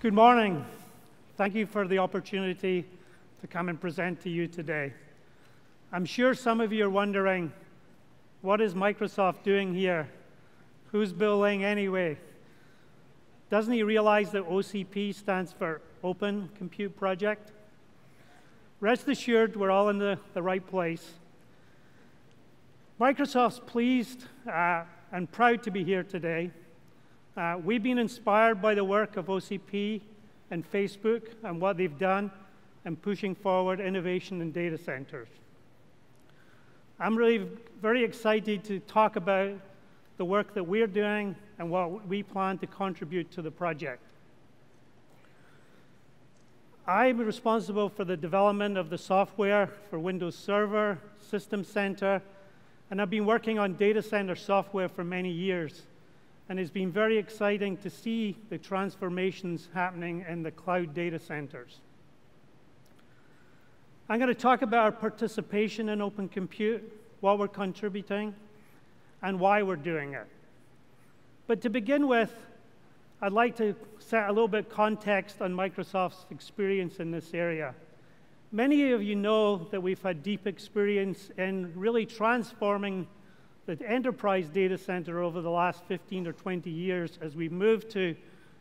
Good morning. Thank you for the opportunity to come and present to you today. I'm sure some of you are wondering, what is Microsoft doing here? Who's Bill Laing anyway? Doesn't he realize that OCP stands for Open Compute Project? Rest assured, we're all in the right place. Microsoft's pleased and proud to be here today. We've been inspired by the work of OCP and Facebook and what they've done in pushing forward innovation in data centers. I'm really very excited to talk about the work that we're doing and what we plan to contribute to the project. I'm responsible for the development of the software for Windows Server, System Center, and I've been working on data center software for many years. And it's been very exciting to see the transformations happening in the cloud data centers. I'm going to talk about our participation in open compute, what we're contributing, and why we're doing it. But to begin with, I'd like to set a little bit of context on Microsoft's experience in this area. Many of you know that we've had deep experience in really transforming the enterprise data center over the last 15 or 20 years as we move to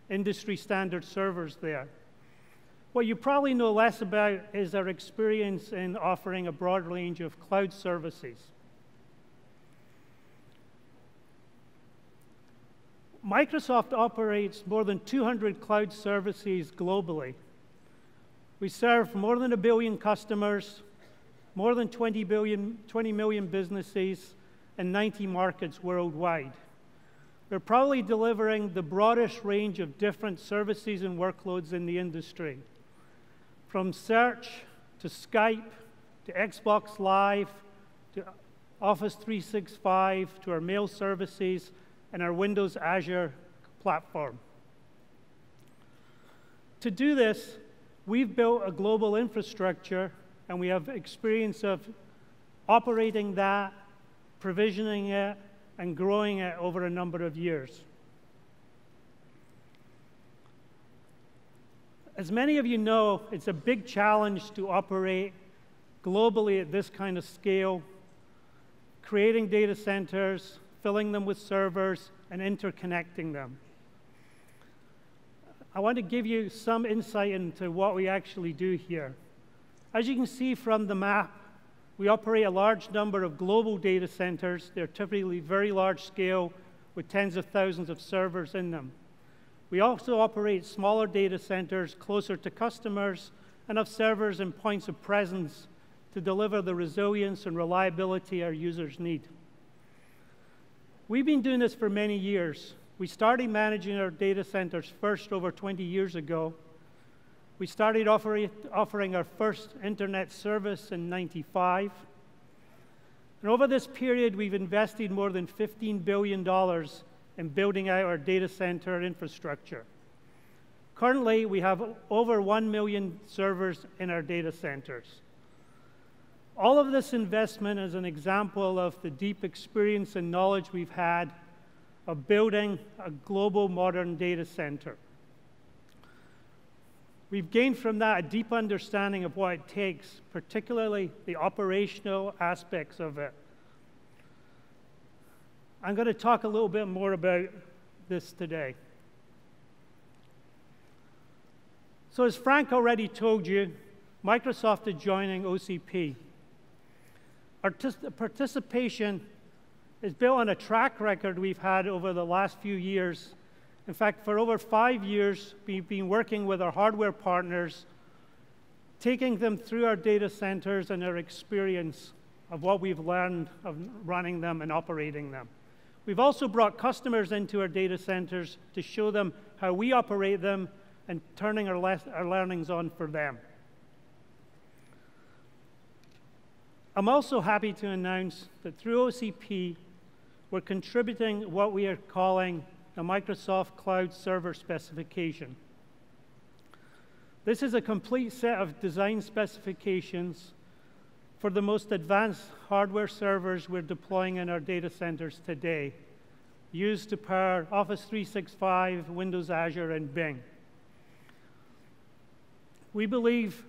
industry standard servers there. What you probably know less about is our experience in offering a broad range of cloud services. Microsoft operates more than 200 cloud services globally. We serve more than 1 billion customers, more than 20 million businesses, in 90 markets worldwide. We're probably delivering the broadest range of different services and workloads in the industry, from search to Skype to Xbox Live to Office 365 to our mail services and our Windows Azure platform. To do this, we've built a global infrastructure, and we have experience of operating that, provisioning it, and growing it over a number of years. As many of you know, it's a big challenge to operate globally at this kind of scale, creating data centers, filling them with servers, and interconnecting them. I want to give you some insight into what we actually do here. As you can see from the map, we operate a large number of global data centers. They're typically very large scale with tens of thousands of servers in them. We also operate smaller data centers closer to customers and have servers and points of presence to deliver the resilience and reliability our users need. We've been doing this for many years. We started managing our data centers first over 20 years ago. We started offering our first internet service in '95. And over this period, we've invested more than $15 billion in building out our data center infrastructure. Currently, we have over 1 million servers in our data centers. All of this investment is an example of the deep experience and knowledge we've had of building a global modern data center. We've gained from that a deep understanding of what it takes, particularly the operational aspects of it. I'm going to talk a little bit more about this today. So as Frank already told you, Microsoft is joining OCP. Our participation is built on a track record we've had over the last few years. In fact, for over 5 years, we've been working with our hardware partners, taking them through our data centers and our experience of what we've learned of running them and operating them. We've also brought customers into our data centers to show them how we operate them and turning our learnings on for them. I'm also happy to announce that through OCP, we're contributing what we are calling the Microsoft Cloud Server Specification. This is a complete set of design specifications for the most advanced hardware servers we're deploying in our data centers today, used to power Office 365, Windows Azure, and Bing. We believe,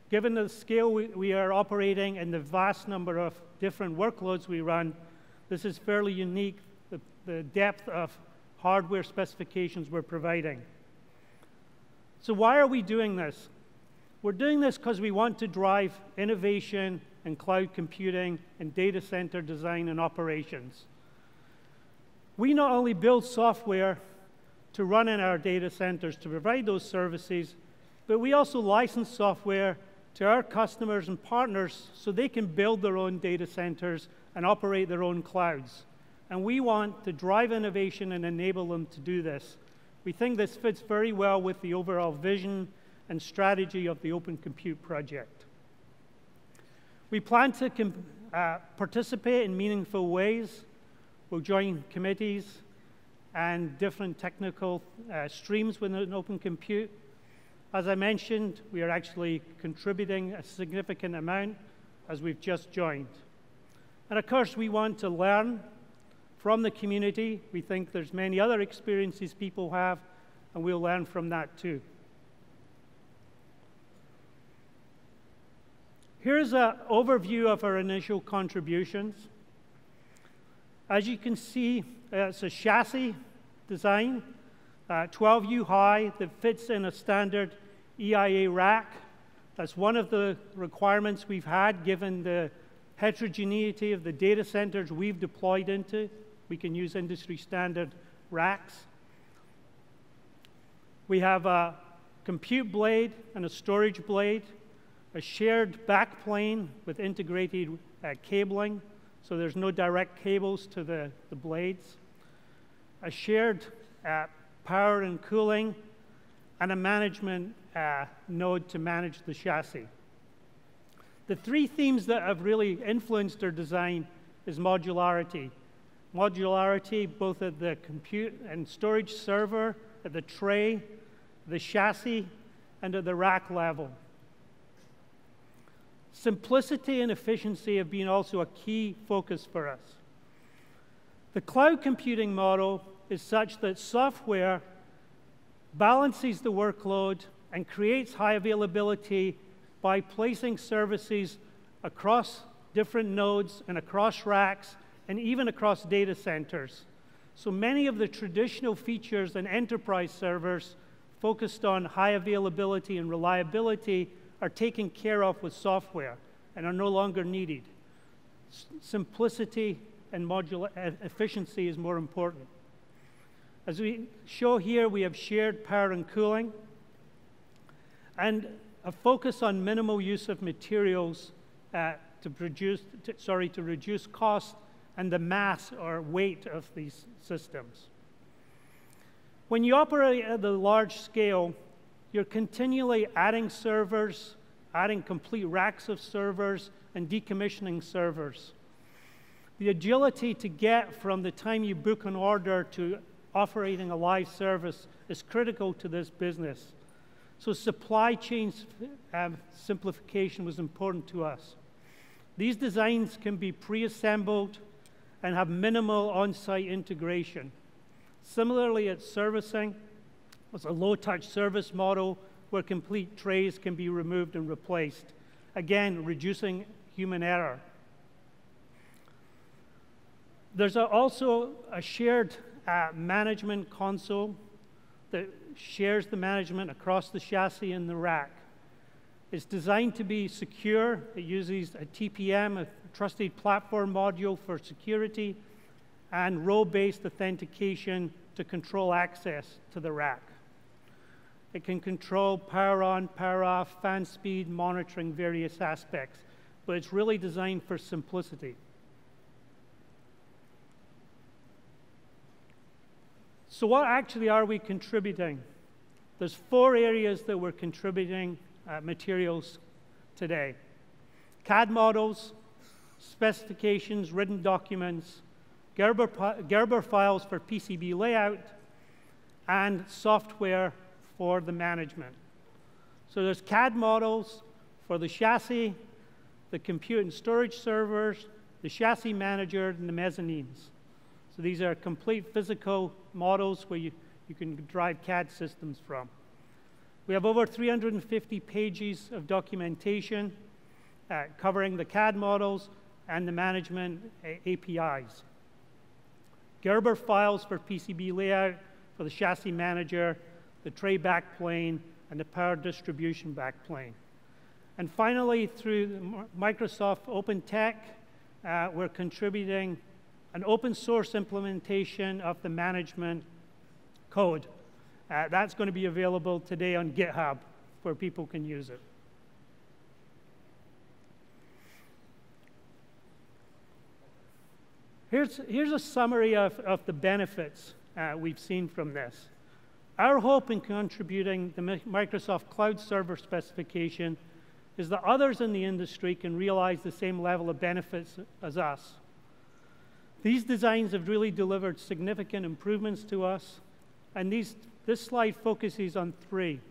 given the scale we are operating and the vast number of different workloads we run, this is fairly unique, the depth of hardware specifications we're providing. So why are we doing this? We're doing this because we want to drive innovation in cloud computing and data center design and operations. We not only build software to run in our data centers to provide those services, but we also license software to our customers and partners so they can build their own data centers and operate their own clouds. And we want to drive innovation and enable them to do this. We think this fits very well with the overall vision and strategy of the Open Compute project. We plan to participate in meaningful ways. We'll join committees and different technical streams within Open Compute. As I mentioned, we are actually contributing a significant amount as we've just joined. And of course, we want to learn from the community. We think there's many other experiences people have, and we'll learn from that too. Here's an overview of our initial contributions. As you can see, it's a chassis design, 12U high, that fits in a standard EIA rack. That's one of the requirements we've had given the heterogeneity of the data centers we've deployed into. We can use industry standard racks. We have a compute blade and a storage blade, a shared backplane with integrated cabling, so there's no direct cables to the blades, a shared power and cooling, and a management node to manage the chassis. The three themes that have really influenced our design is modularity. Modularity both at the compute and storage server, at the tray, the chassis, and at the rack level. Simplicity and efficiency have been also a key focus for us. The cloud computing model is such that software balances the workload and creates high availability by placing services across different nodes and across racks and even across data centers. So many of the traditional features in enterprise servers focused on high availability and reliability are taken care of with software and are no longer needed. Simplicity and efficiency is more important. As we show here, we have shared power and cooling and a focus on minimal use of materials to reduce cost and the mass or weight of these systems. When you operate at the large scale, you're continually adding servers, adding complete racks of servers, and decommissioning servers. The agility to get from the time you book an order to operating a live service is critical to this business. So supply chain simplification was important to us. These designs can be pre-assembled and have minimal on-site integration. Similarly, at servicing, it's a low-touch service model where complete trays can be removed and replaced, again, reducing human error. There's also a shared management console that shares the management across the chassis and the rack. It's designed to be secure. It uses a TPM, a Trusted Platform Module for security, and role-based authentication to control access to the rack. It can control power on, power off, fan speed, monitoring various aspects, but it's really designed for simplicity. So what actually are we contributing? There's 4 areas that we're contributing materials today: CAD models, specifications, written documents, Gerber files for PCB layout, and software for the management. So there's CAD models for the chassis, the compute and storage servers, the chassis manager, and the mezzanines. So these are complete physical models where you can drive CAD systems from. We have over 350 pages of documentation covering the CAD models and the management APIs. Gerber files for PCB layout for the chassis manager, the tray backplane, and the power distribution backplane. And finally, through Microsoft OpenTech, we're contributing an open source implementation of the management code. That's going to be available today on GitHub where people can use it. Here's a summary of the benefits we've seen from this. Our hope in contributing the Microsoft Cloud Server specification is that others in the industry can realize the same level of benefits as us. These designs have really delivered significant improvements to us, and this slide focuses on three.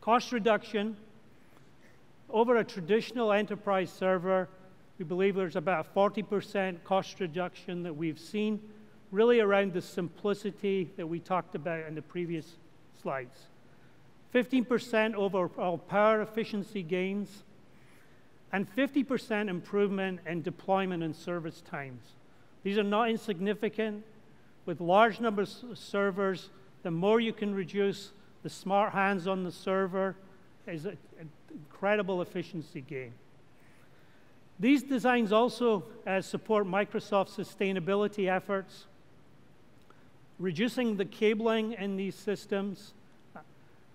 Cost reduction. Over a traditional enterprise server, we believe there's about a 40% cost reduction that we've seen, really around the simplicity that we talked about in the previous slides. 15% overall power efficiency gains, and 50% improvement in deployment and service times. These are not insignificant. With large numbers of servers, the more you can reduce the smart hands on the server is an incredible efficiency gain. These designs also support Microsoft's sustainability efforts, reducing the cabling in these systems,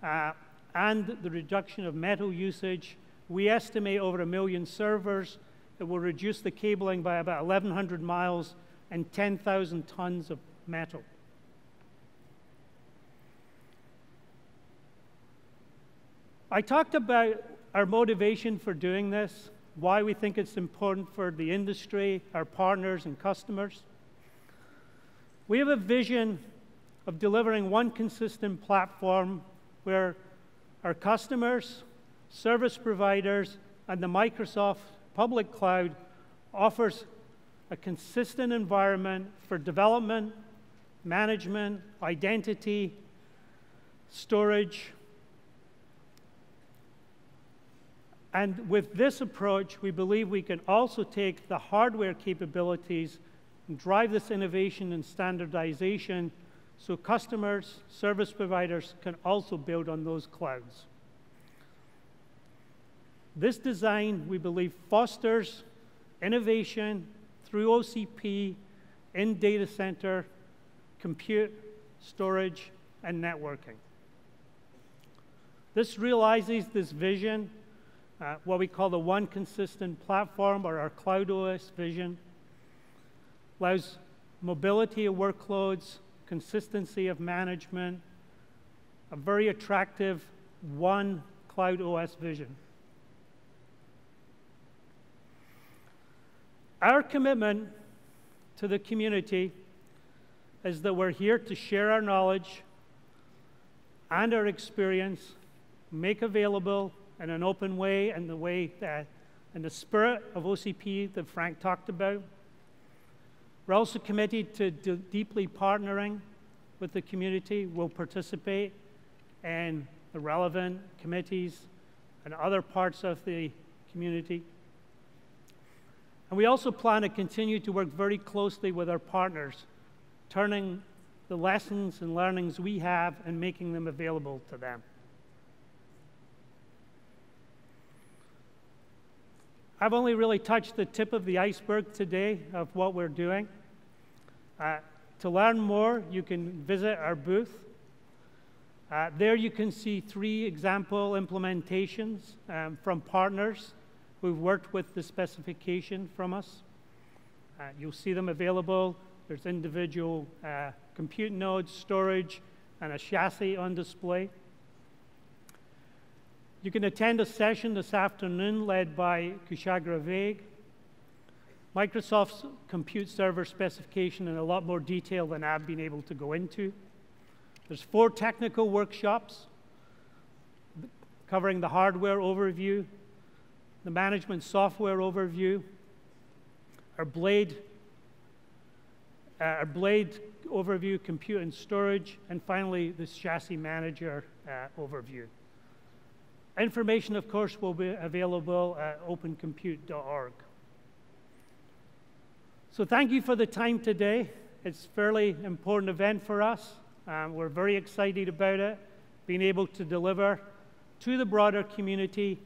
and the reduction of metal usage. We estimate over 1 million servers that will reduce the cabling by about 1,100 miles and 10,000 tons of metal. I talked about our motivation for doing this, why we think it's important for the industry, our partners, and customers. We have a vision of delivering one consistent platform where our customers, service providers, and the Microsoft public cloud offers a consistent environment for development, management, identity, storage. And with this approach, we believe we can also take the hardware capabilities and drive this innovation and standardization so customers, service providers can also build on those clouds. This design, we believe, fosters innovation through OCP in data center, compute, storage, and networking. This realizes this vision, what we call the one consistent platform, or our Cloud OS vision, allows mobility of workloads, consistency of management, a very attractive one Cloud OS vision. Our commitment to the community is that we're here to share our knowledge and our experience, make available in an open way, and in the spirit of OCP that Frank talked about. We're also committed to deeply partnering with the community. We'll participate in the relevant committees and other parts of the community. And we also plan to continue to work very closely with our partners, turning the lessons and learnings we have and making them available to them. I've only really touched the tip of the iceberg today of what we're doing. To learn more, you can visit our booth. There you can see 3 example implementations from partners who've worked with the specification from us. You'll see them available. There's individual compute nodes, storage, and a chassis on display. You can attend a session this afternoon led by Kushagra Vague. Microsoft's compute server specification in a lot more detail than I've been able to go into. There's 4 technical workshops covering the hardware overview, the management software overview, our Blade overview, compute and storage, and finally, this chassis manager overview. Information, of course, will be available at opencompute.org. So thank you for the time today. It's a fairly important event for us. We're very excited about it, being able to deliver to the broader community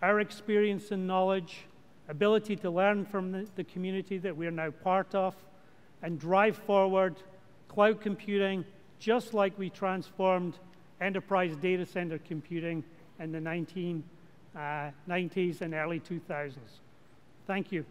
our experience and knowledge, ability to learn from the community that we're now part of, and drive forward cloud computing just like we transformed enterprise data center computing in the 1990s and early 2000s. Thank you.